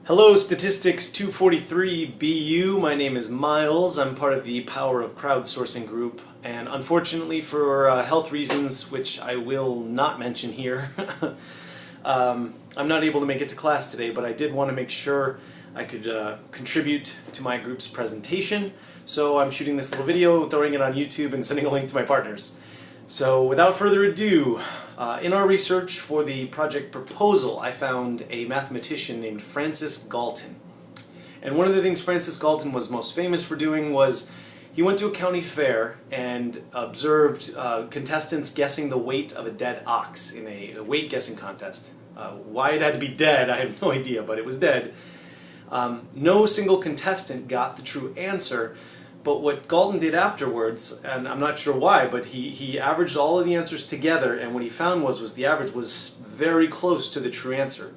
Hello, Statistics 243 BU. My name is Miles. I'm part of the Power of Crowdsourcing group, and unfortunately for health reasons, which I will not mention here, I'm not able to make it to class today, but I did want to make sure I could contribute to my group's presentation, so I'm shooting this little video, throwing it on YouTube, and sending a link to my partners. So without further ado, in our research for the project proposal, I found a mathematician named Francis Galton. And one of the things Francis Galton was most famous for doing was he went to a county fair and observed contestants guessing the weight of a dead ox in a weight guessing contest. Why it had to be dead, I have no idea, but it was dead. No single contestant got the true answer. But what Galton did afterwards, and I'm not sure why, but he averaged all of the answers together, and what he found was the average was very close to the true answer.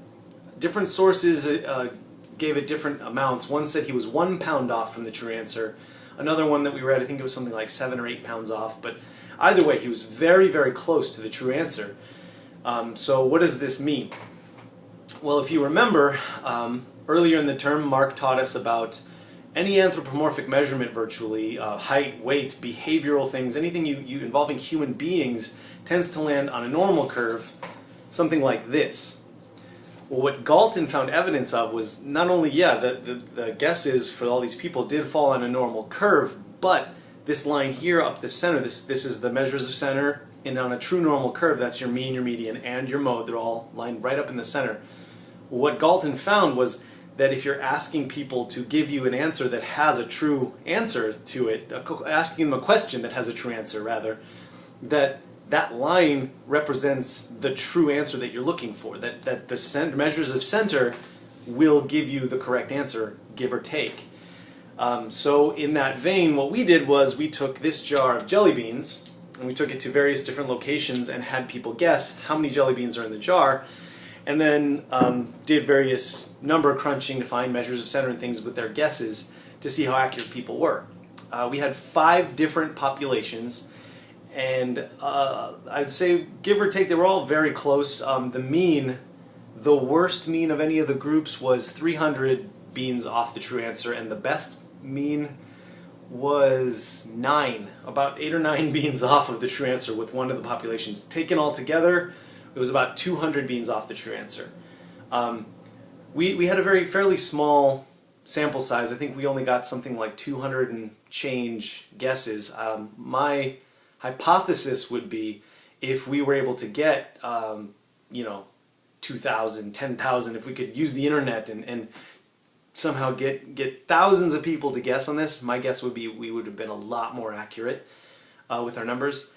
Different sources gave it different amounts. One said he was 1 pound off from the true answer. Another one that we read, I think it was something like 7 or 8 pounds off. But either way, he was very, very close to the true answer. So what does this mean? Well, if you remember, earlier in the term, Mark taught us about any anthropomorphic measurement virtually, height, weight, behavioral things, anything you involving human beings tends to land on a normal curve, something like this. Well, what Galton found evidence of was not only, the guesses for all these people did fall on a normal curve, but this line here up the center, this is the measures of center, and on a true normal curve, that's your mean, your median, and your mode. They're all lined right up in the center. What Galton found was that if you're asking people to give you an answer that has a true answer to it, asking them a question that has a true answer rather, that line represents the true answer that you're looking for, that the measures of center will give you the correct answer, give or take. So in that vein, what we did was we took this jar of jelly beans, and we took it to various different locations and had people guess how many jelly beans are in the jar, and then did various number crunching to find measures of center and things with their guesses to see how accurate people were. We had 5 different populations, and I'd say, give or take, they were all very close. The worst mean of any of the groups was 300 beans off the true answer, and the best mean was 9, about 8 or 9 beans off of the true answer with one of the populations. Taken all together, it was about 200 beans off the true answer. We had a fairly small sample size. I think we only got something like 200 and change guesses. My hypothesis would be if we were able to get 2,000, 10,000, if we could use the internet and somehow get thousands of people to guess on this, my guess would be we would have been a lot more accurate with our numbers.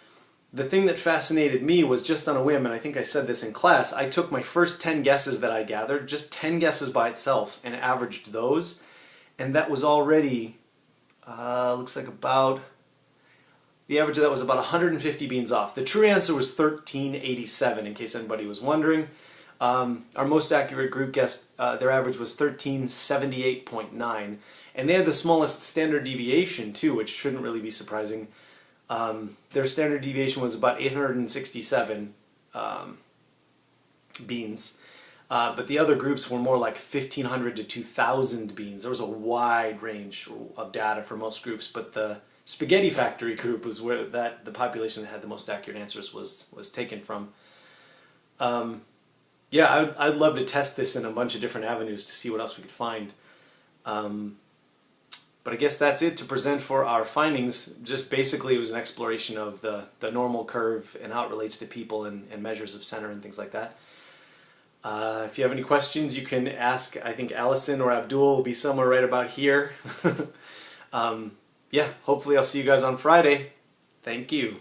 The thing that fascinated me was, just on a whim, and I think I said this in class, I took my first 10 guesses that I gathered, just 10 guesses by itself, and averaged those, and that was already, looks like about, the average of that was about 150 beans off. The true answer was 1387, in case anybody was wondering. Our most accurate group guessed, their average was 1378.9, and they had the smallest standard deviation too, which shouldn't really be surprising. Their standard deviation was about 867 beans, but the other groups were more like 1,500 to 2,000 beans. There was a wide range of data for most groups, but the Spaghetti Factory group was where the population that had the most accurate answers was taken from. I'd love to test this in a bunch of different avenues to see what else we could find. But I guess that's it to present for our findings. Just basically it was an exploration of the normal curve and how it relates to people and measures of center and things like that. If you have any questions, you can ask, I think Allison or Abdul will be somewhere right about here. Hopefully I'll see you guys on Friday. Thank you.